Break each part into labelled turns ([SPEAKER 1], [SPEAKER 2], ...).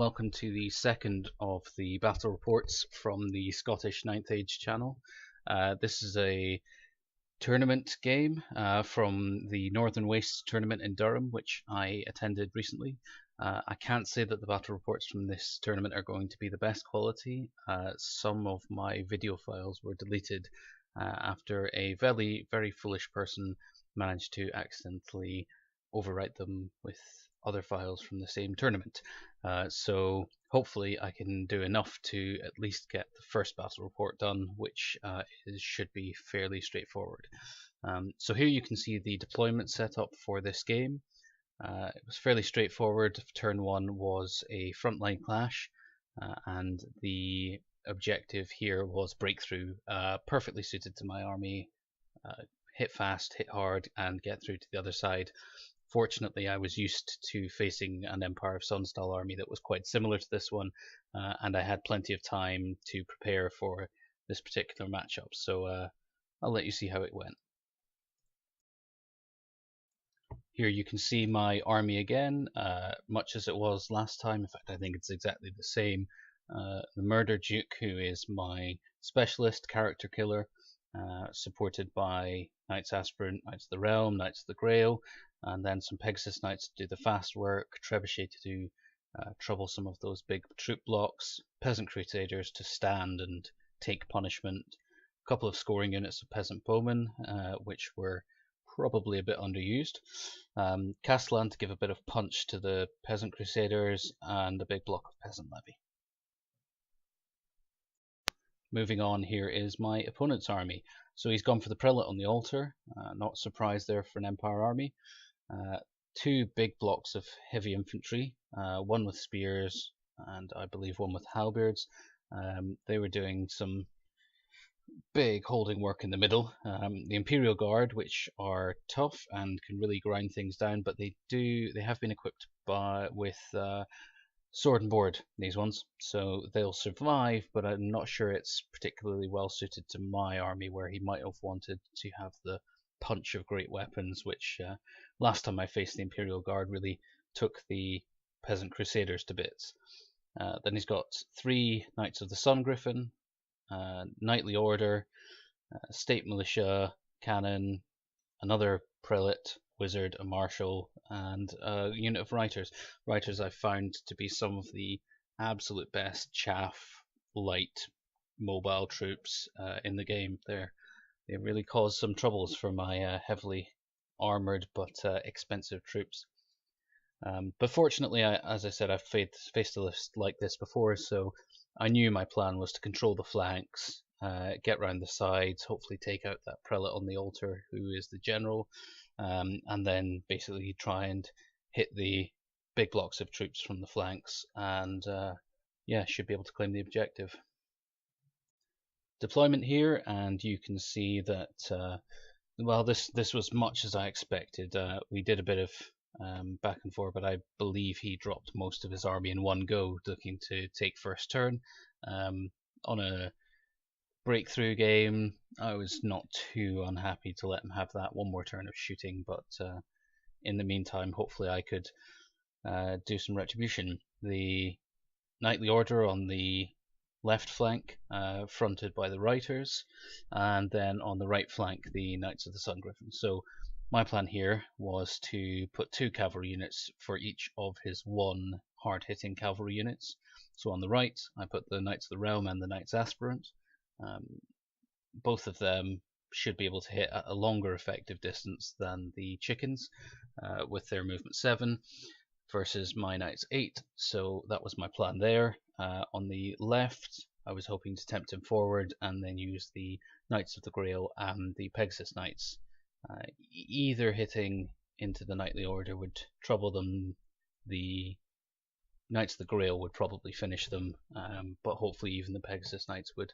[SPEAKER 1] welcome to the second of the battle reports from the Scottish Ninth Age channel. This is a tournament game from the Northern Wastes tournament in Durham, which I attended recently. I can't say that the battle reports from this tournament are going to be the best quality. Some of my video files were deleted after a very foolish person managed to accidentally overwrite them with other files from the same tournament. So hopefully I can do enough to at least get the first battle report done, which should be fairly straightforward. So here you can see the deployment setup for this game. It was fairly straightforward. Turn 1 was a frontline clash, and the objective here was breakthrough, perfectly suited to my army. Hit fast, hit hard, and get through to the other side. Fortunately, I was used to facing an Empire of Sun style army that was quite similar to this one, and I had plenty of time to prepare for this particular matchup, so I'll let you see how it went. Here you can see my army again, much as it was last time. In fact, I think it's exactly the same. The Murder Duke, who is my specialist character killer, supported by Knights Aspirant, Knights of the Realm, Knights of the Grail, and then some Pegasus Knights to do the fast work, Trebuchet to do trouble some of those big troop blocks, Peasant Crusaders to stand and take punishment, a couple of scoring units of Peasant Bowmen, which were probably a bit underused, Castellan to give a bit of punch to the Peasant Crusaders, and a big block of Peasant Levy. Moving on, here is my opponent's army. So he's gone for the Prelate on the altar, not surprised there for an Empire army. Two big blocks of heavy infantry, one with spears and I believe one with halberds. They were doing some big holding work in the middle. The Imperial Guard, which are tough and can really grind things down, but they have been equipped with sword and board, these ones, so they'll survive, but I'm not sure it's particularly well suited to my army, where he might have wanted to have the punch of great weapons, which last time I faced the Imperial Guard really took the Peasant Crusaders to bits. Then he's got 3 Knights of the Sun Griffin, Knightly Order, State Militia, Cannon, another Prelate, Wizard, a Marshal, and a unit of Writers. Writers I've found to be some of the absolute best chaff, light, mobile troops in the game. They really cause some troubles for my heavily armoured but expensive troops. But fortunately, as I said, I've faced a list like this before, so I knew my plan was to control the flanks, get round the sides, hopefully take out that Prelate on the altar, who is the general, and then basically try and hit the big blocks of troops from the flanks, and yeah, should be able to claim the objective. Deployment here, and you can see that well, this was much as I expected. We did a bit of back and forth, but I believe he dropped most of his army in one go, looking to take first turn. On a breakthrough game, I was not too unhappy to let him have that one more turn of shooting, but in the meantime, hopefully I could do some retribution. The Knightly Order on the left flank, fronted by the Writers, and then on the right flank the Knights of the Sun Griffin. So my plan here was to put 2 cavalry units for each of his 1 hard-hitting cavalry units. So on the right I put the Knights of the Realm and the Knights Aspirant. Both of them should be able to hit at a longer effective distance than the chickens, with their movement 7 versus my Knights 8, so that was my plan there. On the left I was hoping to tempt him forward and then use the Knights of the Grail and the Pegasus Knights. Either hitting into the Knightly Order would trouble them, the Knights of the Grail would probably finish them, but hopefully even the Pegasus Knights would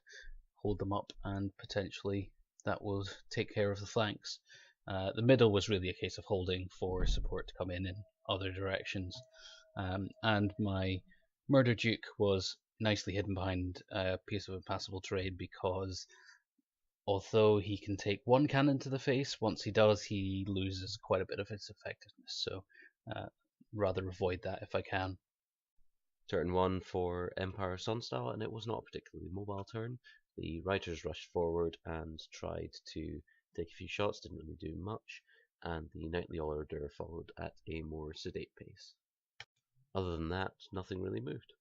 [SPEAKER 1] hold them up, and potentially that would take care of the flanks. The middle was really a case of holding for support to come in other directions, and my Murder Duke was nicely hidden behind a piece of impassable terrain, because although he can take 1 cannon to the face, once he does he loses quite a bit of its effectiveness, so rather avoid that if I can.
[SPEAKER 2] Turn 1 for Empire Sunstyle, and it was not a particularly mobile turn. The Reiters rushed forward and tried to take a few shots, didn't really do much, and the Knightly Order followed at a more sedate pace. Other than that, nothing really moved.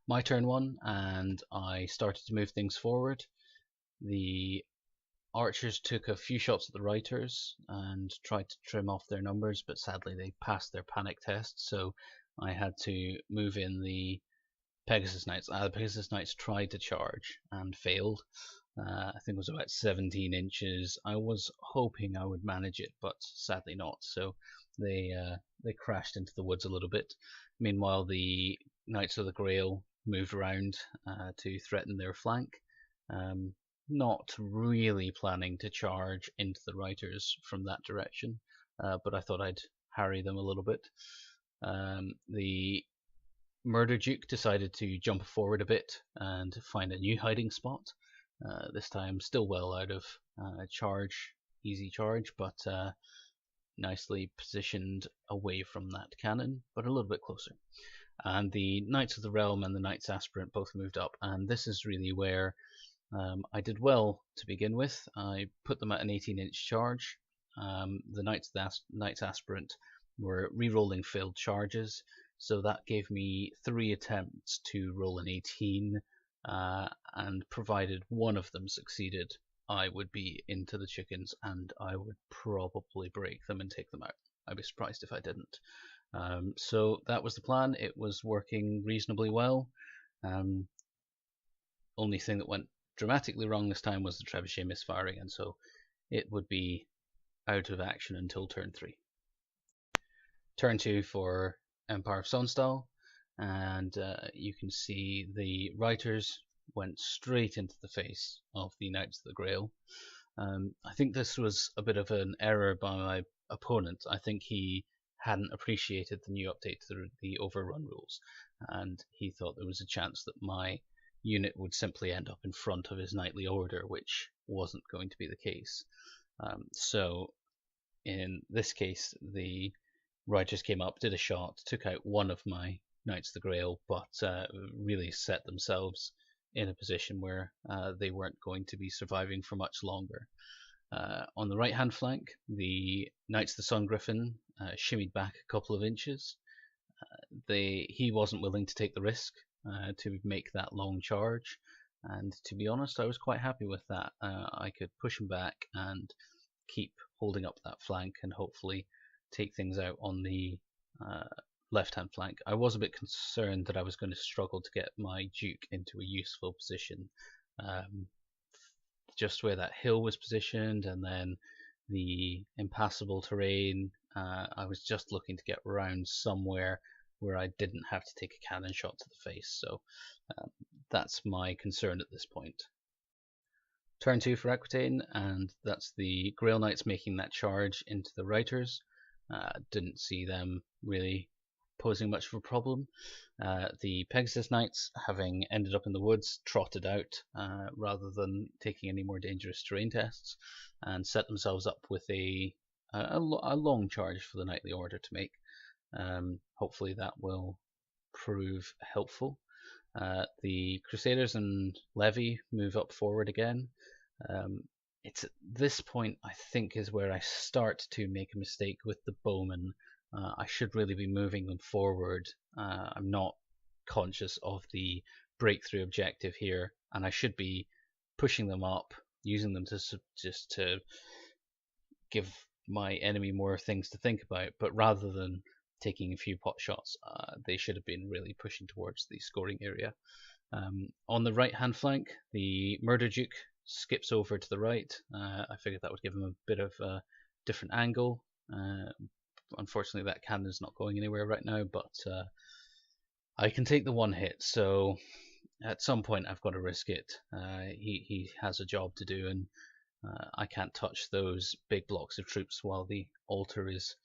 [SPEAKER 1] My turn 1, and I started to move things forward. The archers took a few shots at the Reiters and tried to trim off their numbers, but sadly they passed their panic test, so I had to move in the Pegasus Knights. The Pegasus Knights tried to charge and failed. I think it was about 17 inches. I was hoping I would manage it, but sadly not. So they crashed into the woods a little bit. Meanwhile, the Knights of the Grail moved around to threaten their flank. Not really planning to charge into the Reiters from that direction, but I thought I'd harry them a little bit. The Murder Duke decided to jump forward a bit and find a new hiding spot. This time still well out of easy charge, but nicely positioned away from that cannon, but a little bit closer. And the Knights of the Realm and the Knights Aspirant both moved up, and this is really where I did well to begin with. I put them at an 18-inch charge. The Knights Aspirant were re-rolling failed charges, so that gave me 3 attempts to roll an 18, and provided one of them succeeded, I would be into the chickens and I would probably break them and take them out. I'd be surprised if I didn't. So that was the plan. It was working reasonably well. Only thing that went dramatically wrong this time was the trebuchet misfiring, and so it would be out of action until turn 3. Turn 2 for Empire of Sunstyle, and you can see the Reiters went straight into the face of the Knights of the Grail. I think this was a bit of an error by my opponent. I think he hadn't appreciated the new update to the overrun rules, and he thought there was a chance that my unit would simply end up in front of his knightly order, which wasn't going to be the case. So in this case, the Reiters came up, did a shot, took out one of my Knights of the Grail, but really set themselves in a position where they weren't going to be surviving for much longer. On the right hand flank, the Knights of the Sun Griffin shimmied back a couple of inches. He wasn't willing to take the risk to make that long charge, and to be honest, I was quite happy with that. I could push him back and keep holding up that flank and hopefully take things out on the left-hand flank. I was a bit concerned that I was going to struggle to get my Duke into a useful position, just where that hill was positioned and then the impassable terrain. I was just looking to get around somewhere where I didn't have to take a cannon shot to the face, so that's my concern at this point. Turn 2 for Aquitaine, and that's the Grail Knights making that charge into the Reiters. Didn't see them really posing much of a problem. The Pegasus Knights, having ended up in the woods, trotted out rather than taking any more dangerous terrain tests, and set themselves up with a long charge for the Knightly Order to make. Hopefully that will prove helpful. The Crusaders and Levy move up forward again. It's at this point, I think, is where I start to make a mistake with the bowmen. I should really be moving them forward. I'm not conscious of the breakthrough objective here, and I should be pushing them up, using them to just to give my enemy more things to think about. But rather than taking a few pot shots, they should have been really pushing towards the scoring area. On the right-hand flank, the Murder Duke skips over to the right. I figured that would give him a bit of a different angle. Unfortunately, that cannon is not going anywhere right now, but I can take the one hit, so at some point I've got to risk it. He has a job to do, and I can't touch those big blocks of troops while the altar is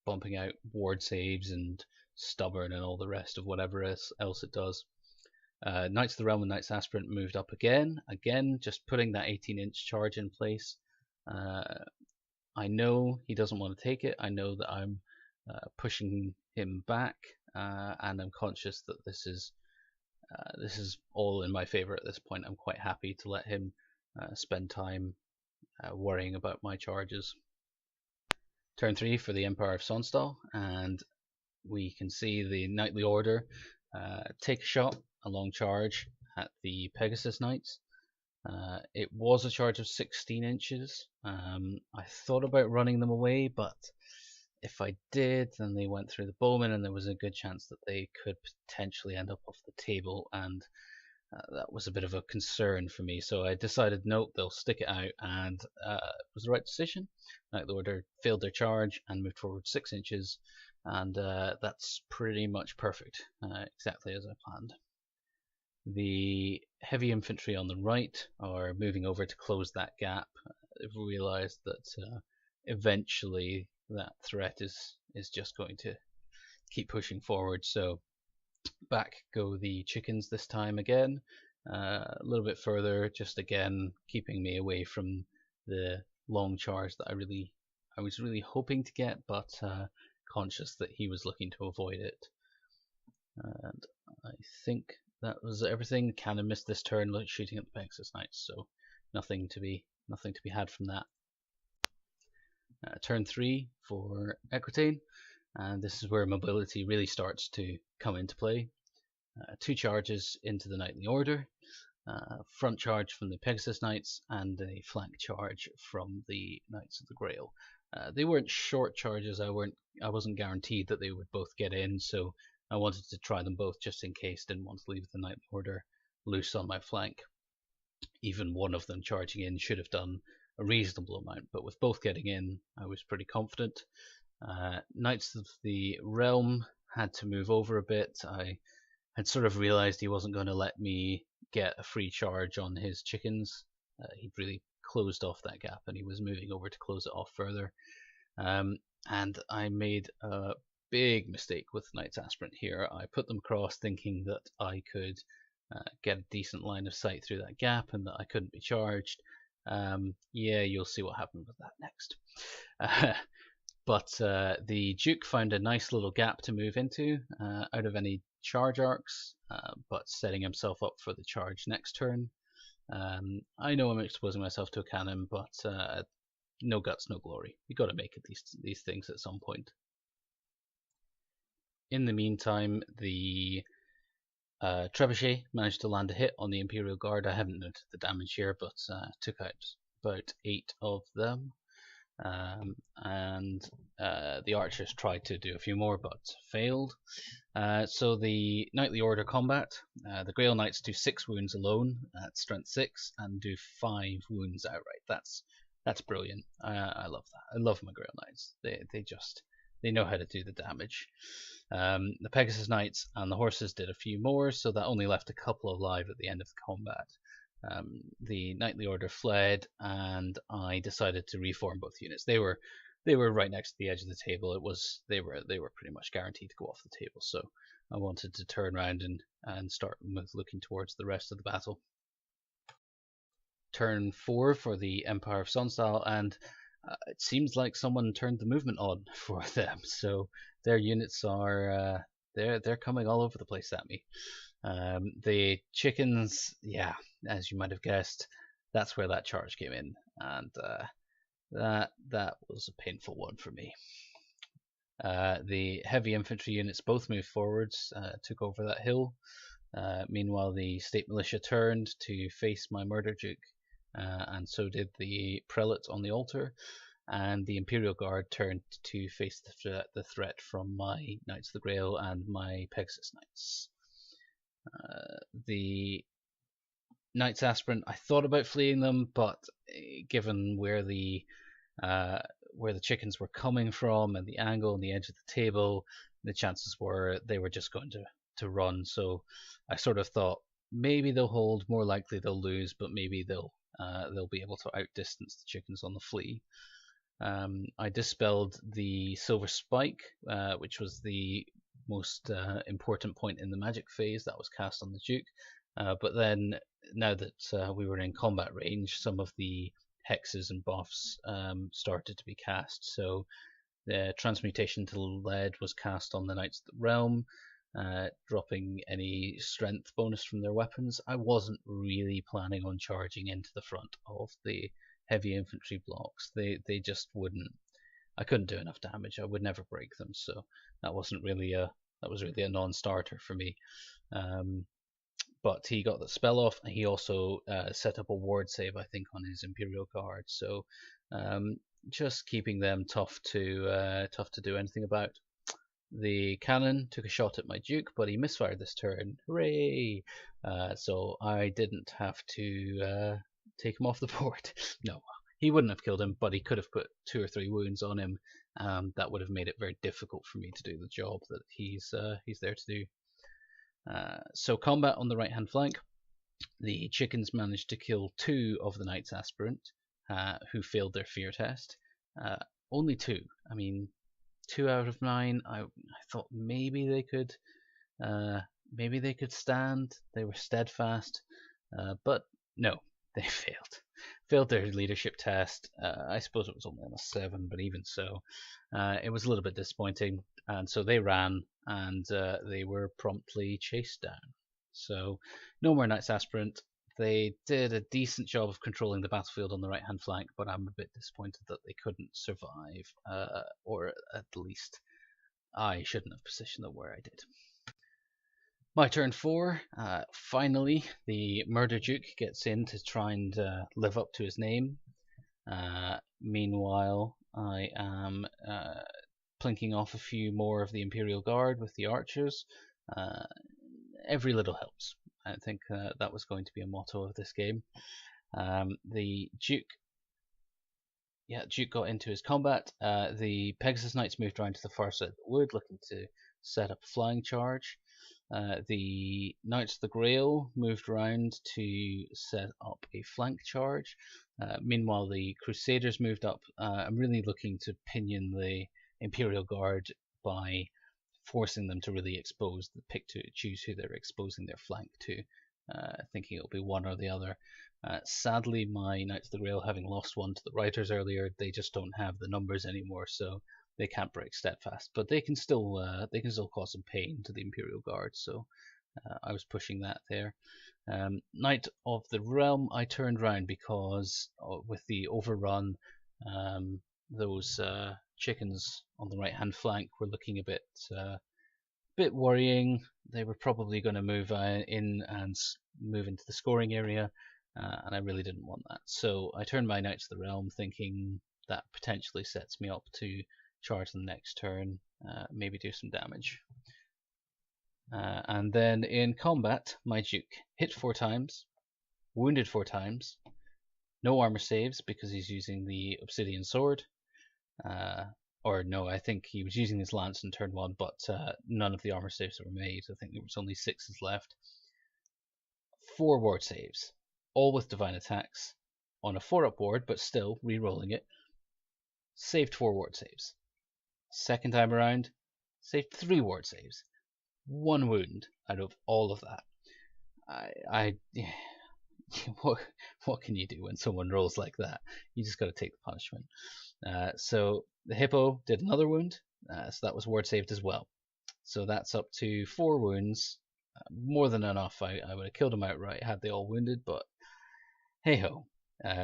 [SPEAKER 1] bumping out ward saves and stubborn and all the rest of whatever else it does. Knights of the Realm and Knights Aspirant moved up again, just putting that 18-inch charge in place. I know he doesn't want to take it. I know that I'm pushing him back, and I'm conscious that this is all in my favor at this point. I'm quite happy to let him spend time worrying about my charges. Turn 3 for the Empire of Sonstal, and we can see the Knightly Order take a shot, a long charge at the Pegasus Knights. It was a charge of 16 inches. I thought about running them away, but if I did, then they went through the bowmen, and there was a good chance that they could potentially end up off the table, and that was a bit of a concern for me. So I decided, nope, they'll stick it out, and it was the right decision. Knightly Order failed their charge and moved forward 6 inches, and that's pretty much perfect, exactly as I planned. The heavy infantry on the right are moving over to close that gap. They've realised that eventually that threat is just going to keep pushing forward. So back go the chickens this time again, a little bit further, just again keeping me away from the long charge that I was really hoping to get, but conscious that he was looking to avoid it. And I think that was everything. Cannon missed this turn, like shooting at the Pegasus Knights, so nothing to be had from that. Turn 3 for Equitane, and this is where mobility really starts to come into play. 2 charges into the Knightly Order, front charge from the Pegasus Knights, and a flank charge from the Knights of the Grail. They weren't short charges. I wasn't guaranteed that they would both get in, so I wanted to try them both just in case. Didn't want to leave the Knightly Order loose on my flank. Even one of them charging in should have done a reasonable amount, but with both getting in, I was pretty confident. Knights of the Realm had to move over a bit. I had sort of realised he wasn't going to let me get a free charge on his chickens. He'd really closed off that gap, and he was moving over to close it off further. And I made a big mistake with Knight's Aspirant here. I put them across thinking that I could get a decent line of sight through that gap and that I couldn't be charged. Yeah, you'll see what happened with that next. But the Duke found a nice little gap to move into out of any charge arcs, but setting himself up for the charge next turn. I know I'm exposing myself to a cannon, but no guts, no glory. You got to make it these things at some point. In the meantime, the Trebuchet managed to land a hit on the Imperial Guard. I haven't noted the damage here, but took out about 8 of them. And the archers tried to do a few more, but failed. So the Knightly Order combat, the Grail Knights do 6 wounds alone at strength 6 and do 5 wounds outright. That's brilliant. I love that. I love my Grail Knights. They know how to do the damage. The Pegasus Knights and the horses did a few more, so that only left a couple alive at the end of the combat. The Knightly Order fled, and I decided to reform both units. They were right next to the edge of the table. They were pretty much guaranteed to go off the table. So I wanted to turn around and start looking towards the rest of the battle. Turn 4 for the Empire of Sonstal, and it seems like someone turned the movement on for them. So their units are they're coming all over the place at me. The chickens, yeah, as you might have guessed, that's where that charge came in, and that was a painful one for me. The heavy infantry units both moved forwards, took over that hill. Meanwhile, the state militia turned to face my murder duke, and so did the prelate on the altar. And the Imperial Guard turned to face the threat from my Knights of the Grail and my Pegasus Knights. The Knights Aspirant, I thought about fleeing them, but given where the chickens were coming from and the angle and the edge of the table, the chances were they were just going to run. So I sort of thought maybe they'll hold, more likely they'll lose, but maybe they'll be able to outdistance the chickens on the flee. I dispelled the Silver Spike, which was the most important point in the magic phase that was cast on the Duke. But then, now that we were in combat range, some of the hexes and buffs started to be cast. So The transmutation to lead was cast on the Knights of the Realm, dropping any strength bonus from their weapons. I wasn't really planning on charging into the front of the heavy infantry blocks. They just wouldn't. I couldn't do enough damage. I would never break them, so that was really a non-starter for me. But he got the spell off, and he also set up a ward save, I think, on his Imperial Guard. So just keeping them tough to do anything about. The cannon took a shot at my Duke, but he misfired this turn. Hooray! So I didn't have to take him off the board. No, he wouldn't have killed him, but he could have put 2 or 3 wounds on him. That would have made it very difficult for me to do the job that he's there to do. So combat on the right hand flank. The chickens managed to kill 2 of the Knights Aspirant, who failed their fear test. Only 2. I mean, 2 out of 9. I thought maybe they could stand. They were steadfast, but no, they failed their leadership test. I suppose it was only on a 7, but even so, it was a little bit disappointing. And so they ran, and they were promptly chased down. So no more Knights Aspirant. They did a decent job of controlling the battlefield on the right hand flank, but I'm a bit disappointed that they couldn't survive, or at least I shouldn't have positioned them where I did. My turn 4. Finally, the Murder Duke gets in to try and live up to his name. Meanwhile, I am plinking off a few more of the Imperial Guard with the archers. Every little helps. I think that was going to be a motto of this game. The Duke got into his combat. The Pegasus Knights moved around to the far side of the wood, looking to set up a flying charge. The Knights of the Grail moved around to set up a flank charge. Meanwhile, the Crusaders moved up. I'm really looking to pinion the Imperial Guard by forcing them to really choose who they're exposing their flank to, thinking it'll be one or the other. Sadly, my Knights of the Grail, having lost one to the Riders earlier, they just don't have the numbers anymore, so they can't break steadfast. But they can still cause some pain to the Imperial Guard, so I was pushing that there. Knight of the Realm, I turned round because with the overrun, those chickens on the right hand flank were looking a bit worrying. They were probably going to move in and move into the scoring area, and I really didn't want that. So I turned my Knights of the Realm, thinking that potentially sets me up to charge them next turn, maybe do some damage. And then in combat, my Duke hit 4 times, wounded 4 times, no armor saves because he's using the Obsidian Sword. Or no, I think he was using his lance in turn 1, but none of the armor saves were made. I think there was only 6s left. 4 ward saves, all with divine attacks, on a 4-up board, but still re-rolling it. Saved 4 ward saves. Second time around, saved 3 ward saves. 1 wound out of all of that. What can you do when someone rolls like that? You just got to take the punishment. So the Hippo did another wound, so that was ward saved as well. So that's up to 4 wounds, more than enough. I would have killed him outright had they all wounded, but hey ho.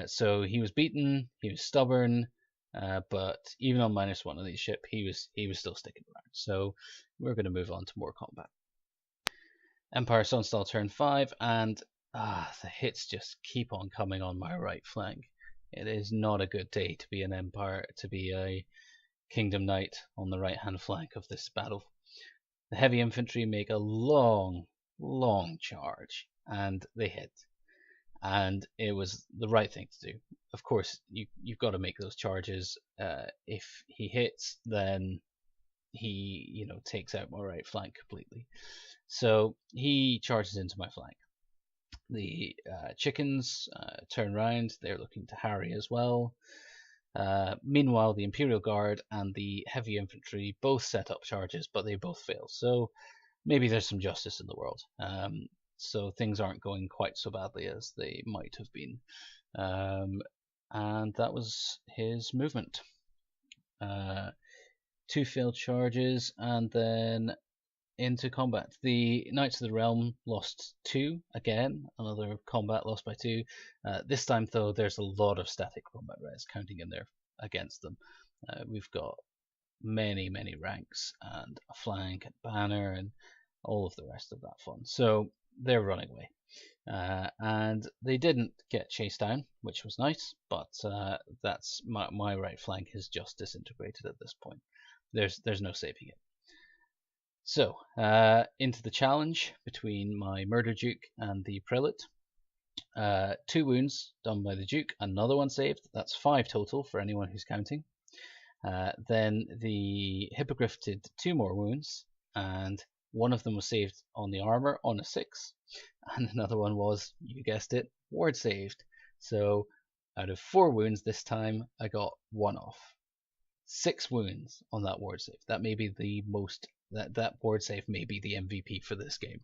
[SPEAKER 1] So he was beaten, he was stubborn, but even on -1 of these ship, he was still sticking around. So we're going to move on to more combat. Empire Sunstall turn 5, and the hits just keep on coming on my right flank. It is not a good day to be an Empire, to be a Kingdom Knight on the right hand flank of this battle. The heavy infantry make a long charge, and they hit. And it was the right thing to do. Of course, you've got to make those charges. If he hits, then he takes out my right flank completely. So he charges into my flank. The chickens turn round. They're looking to harry as well. Meanwhile, the Imperial Guard and the heavy infantry both set up charges, but they both fail. So maybe there's some justice in the world. So things aren't going quite so badly as they might have been. And that was his movement. 2 failed charges, and then into combat. The Knights of the Realm lost 2 again, another combat lost by 2. This time, though, there's a lot of static combat res counting in there against them. We've got many ranks and a flank and banner and all of the rest of that fun. So they're running away. And they didn't get chased down, which was nice, but that's my right flank has just disintegrated at this point. There's no saving it. So, into the challenge between my Murder Duke and the Prelate. 2 wounds done by the Duke, another one saved. That's 5 total for anyone who's counting. Then the Hippogriff did 2 more wounds, and one of them was saved on the armor on a 6, and another one was, you guessed it, ward saved. So out of 4 wounds this time, I got 1 off. 6 wounds on that ward save. That may be the most. That ward save may be the MVP for this game.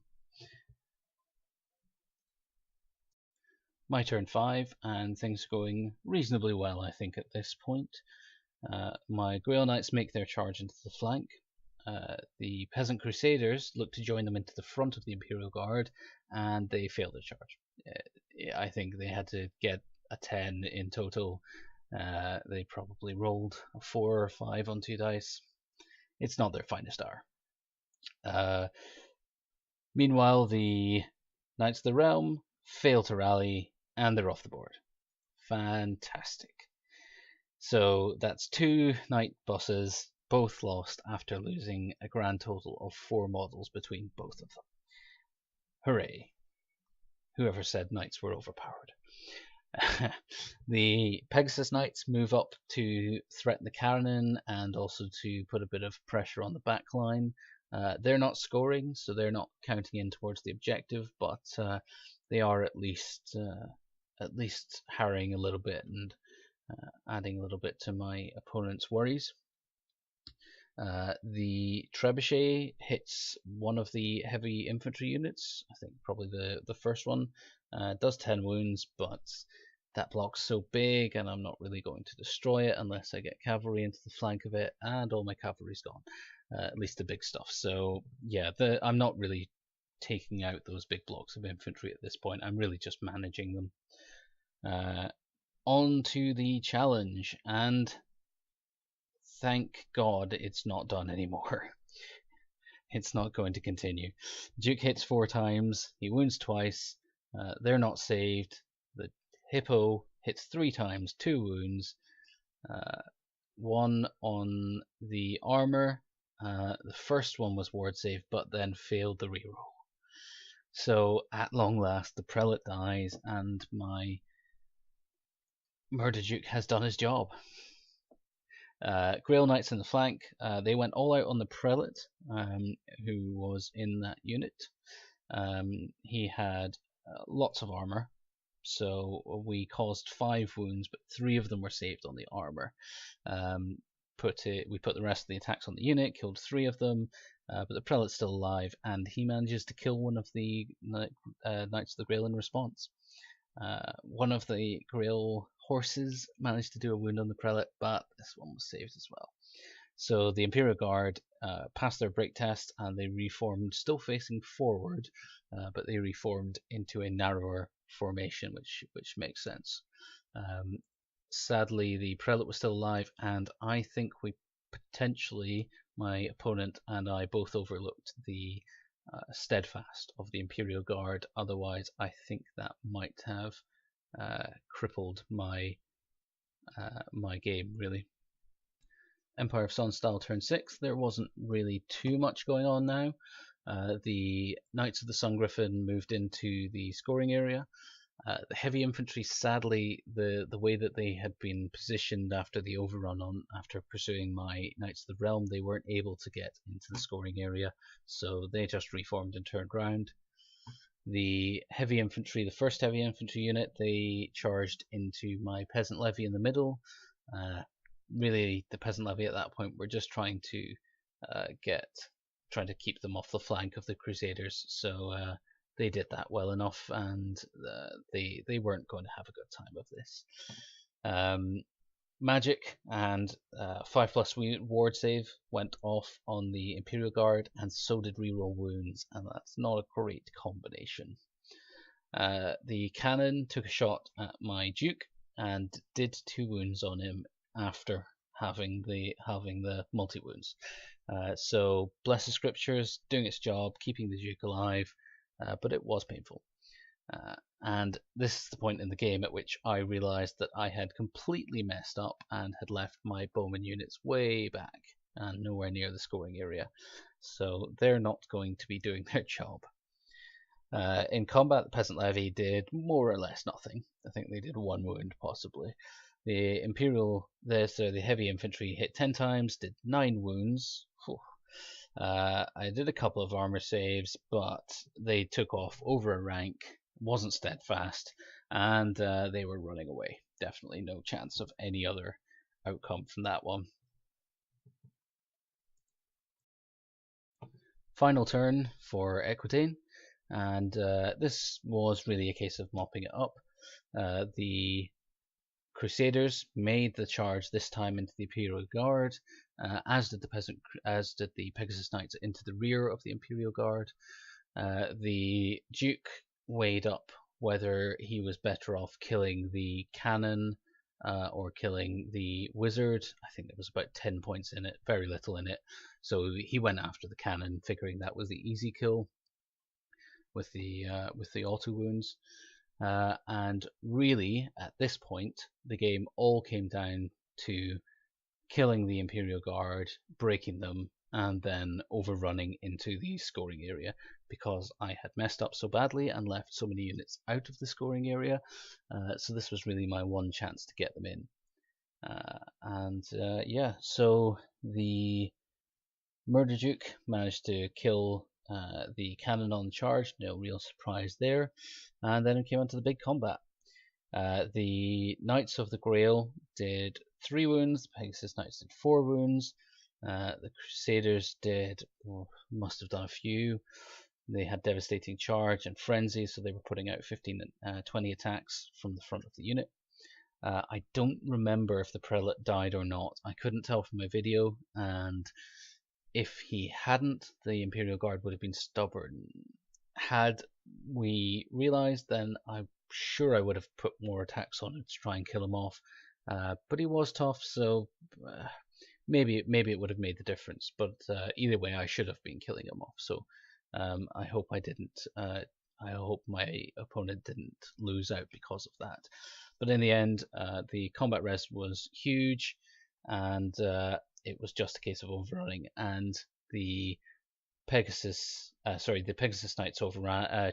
[SPEAKER 1] My turn 5, and things are going reasonably well, I think, at this point. My Grail Knights make their charge into the flank. The Peasant Crusaders look to join them into the front of the Imperial Guard, and they fail their charge. I think they had to get a 10 in total. They probably rolled a 4 or 5 on 2 dice. It's not their finest hour. Meanwhile, the Knights of the Realm fail to rally, and they're off the board. Fantastic. So that's 2 knight bosses, both lost after losing a grand total of 4 models between both of them. Hooray. Whoever said knights were overpowered. The Pegasus Knights move up to threaten the cannon and also to put a bit of pressure on the back line. They're not scoring, so they're not counting in towards the objective, but they are at least harrying a little bit and adding a little bit to my opponent's worries. The Trebuchet hits one of the heavy infantry units, I think probably the first one, does 10 wounds, but that block's so big and I'm not really going to destroy it unless I get cavalry into the flank of it, and all my cavalry's gone, at least the big stuff. So yeah, I'm not really taking out those big blocks of infantry at this point, I'm really just managing them. On to the challenge, and thank God it's not done anymore. It's not going to continue. Duke hits 4 times, he wounds twice, they're not saved. The Hippo hits 3 times, 2 wounds, 1 on the armor. The first one was ward save, but then failed the reroll. So at long last, the Prelate dies, and my Murder Duke has done his job. Grail Knights in the flank, they went all out on the Prelate, who was in that unit. He had lots of armor, so we caused 5 wounds, but 3 of them were saved on the armor. We put the rest of the attacks on the unit, killed 3 of them, but the Prelate's still alive, and he manages to kill one of the Knights of the Grail in response. One of the Grail horses managed to do a wound on the Prelate, but this one was saved as well. So the Imperial Guard passed their break test, and they reformed, still facing forward, but they reformed into a narrower formation, which makes sense. Sadly, the Prelate was still alive, and I think we potentially, my opponent and I both overlooked the steadfast of the Imperial Guard. Otherwise, I think that might have crippled my game, really. Empire of Sunstyle turn 6. There wasn't really too much going on now. The Knights of the Sun Griffin moved into the scoring area. The heavy infantry, sadly, the way that they had been positioned after the overrun after pursuing my Knights of the Realm, they weren't able to get into the scoring area, so they just reformed and turned round. The heavy infantry, the first heavy infantry unit, they charged into my peasant levy in the middle. Really, the peasant levy at that point were just trying to keep them off the flank of the Crusaders, so they did that well enough, and they weren't going to have a good time of this. magic and 5+ ward save went off on the Imperial Guard, and so did reroll wounds, and that's not a great combination. The cannon took a shot at my Duke and did 2 wounds on him after having the multi wounds. So bless the scriptures, doing its job, keeping the Duke alive, but it was painful. And this is the point in the game at which I realised that I had completely messed up and had left my bowman units way back and nowhere near the scoring area. So they're not going to be doing their job. In combat, the peasant levy did more or less nothing. I think they did 1 wound, possibly. The the heavy infantry hit 10 times, did 9 wounds. I did a couple of armor saves, but they took off over a rank, wasn't steadfast, and they were running away. Definitely no chance of any other outcome from that one. Final turn for Equitaine, and this was really a case of mopping it up. The Crusaders made the charge this time into the Imperial Guard, as did the Pegasus Knights into the rear of the Imperial Guard. The Duke weighed up whether he was better off killing the cannon or killing the wizard. I think there was about 10 points in it, very little in it. So he went after the cannon, figuring that was the easy kill with the auto wounds. And really, at this point, the game all came down to killing the Imperial Guard, breaking them, and then overrunning into the scoring area, because I had messed up so badly and left so many units out of the scoring area. So this was really my one chance to get them in. Yeah, so the Murder Duke managed to kill the cannon on charge, no real surprise there. And then it came on to the big combat. The Knights of the Grail did 3 wounds, the Pegasus Knights did 4 wounds, the Crusaders must have done a few. They had Devastating Charge and Frenzy, so they were putting out 15 and 20 attacks from the front of the unit. I don't remember if the Prelate died or not. I couldn't tell from my video, and if he hadn't, the Imperial Guard would have been stubborn. Had we realised, then I'm sure I would have put more attacks on him to try and kill him off. But he was tough, so maybe it would have made the difference. But either way, I should have been killing him off. So I hope I didn't. I hope my opponent didn't lose out because of that. But in the end, the combat res was huge, and it was just a case of overrunning, and the Pegasus Knights overran,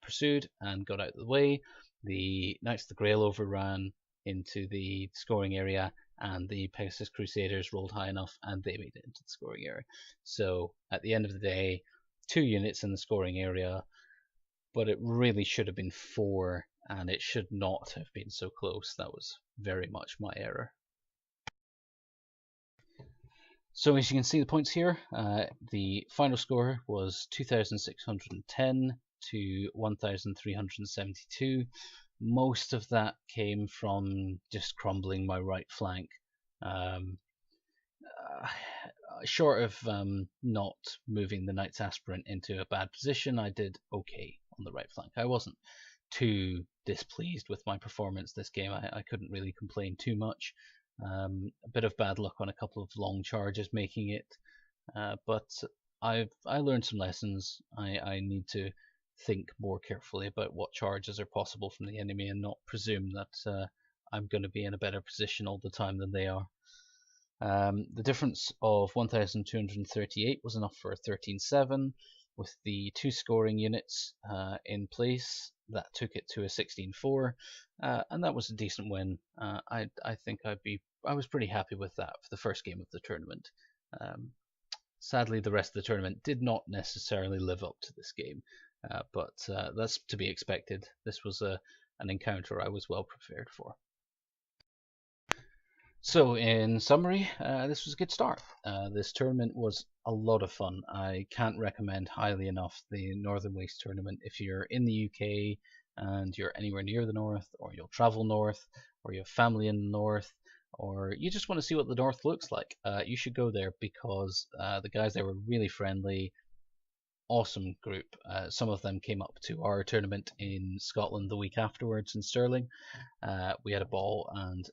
[SPEAKER 1] pursued and got out of the way. The Knights of the Grail overran into the scoring area, and the Pegasus Crusaders rolled high enough and they made it into the scoring area. So at the end of the day, 2 units in the scoring area, but it really should have been 4, and it should not have been so close. That was very much my error. So as you can see the points here, the final score was 2,610 to 1,372. Most of that came from just crumbling my right flank. Short of not moving the Knight's Aspirant into a bad position, I did okay on the right flank. I wasn't too displeased with my performance this game. I couldn't really complain too much. A bit of bad luck on a couple of long charges making it, but I learned some lessons. I need to think more carefully about what charges are possible from the enemy and not presume that I'm going to be in a better position all the time than they are. The difference of 1,238 was enough for a 13-7. With the 2 scoring units in place, that took it to a 16-4, and that was a decent win. I think I was pretty happy with that for the first game of the tournament. Sadly, the rest of the tournament did not necessarily live up to this game, but that's to be expected. This was an encounter I was well prepared for. So in summary, this was a good start. This tournament was a lot of fun. I can't recommend highly enough the Northern Waste tournament. If you're in the UK and you're anywhere near the north, or you'll travel north, or you have family in the north, or you just want to see what the North looks like, you should go there, because the guys there were really friendly, awesome group. Some of them came up to our tournament in Scotland the week afterwards in Stirling. We had a ball, and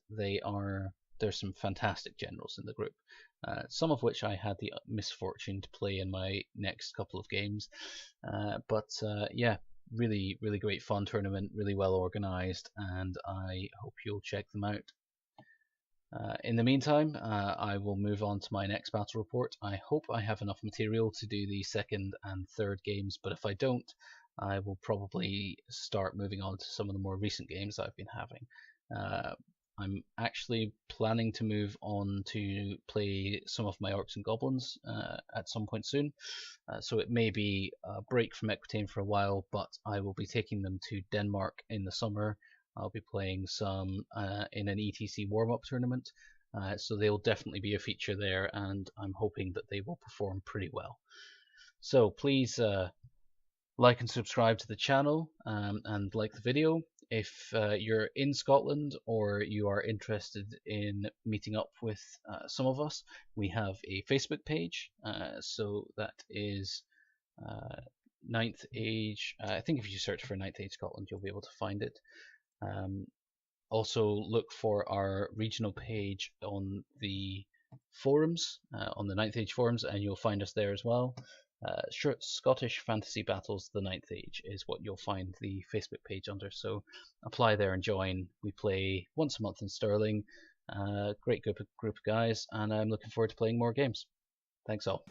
[SPEAKER 1] there's some fantastic generals in the group. Some of which I had the misfortune to play in my next couple of games. Yeah, really, really great fun tournament, really well organized, and I hope you'll check them out. In the meantime, I will move on to my next battle report. I hope I have enough material to do the second and third games, but if I don't, I will probably start moving on to some of the more recent games I've been having. I'm actually planning to move on to play some of my Orcs and Goblins at some point soon, so it may be a break from Equitane for a while, but I will be taking them to Denmark in the summer. I'll be playing some in an ETC warm-up tournament, so they'll definitely be a feature there, and I'm hoping that they will perform pretty well. So please like and subscribe to the channel, and like the video. If you're in Scotland or you are interested in meeting up with some of us, we have a Facebook page, so that is Ninth Age. I think if you search for Ninth Age Scotland, you'll be able to find it. Also look for our regional page on the forums, on the Ninth Age forums, and you'll find us there as well. Scottish Fantasy Battles the Ninth Age is what you'll find the Facebook page under, so apply there and join. We play once a month in Stirling. Great group of guys, and I'm looking forward to playing more games. Thanks all.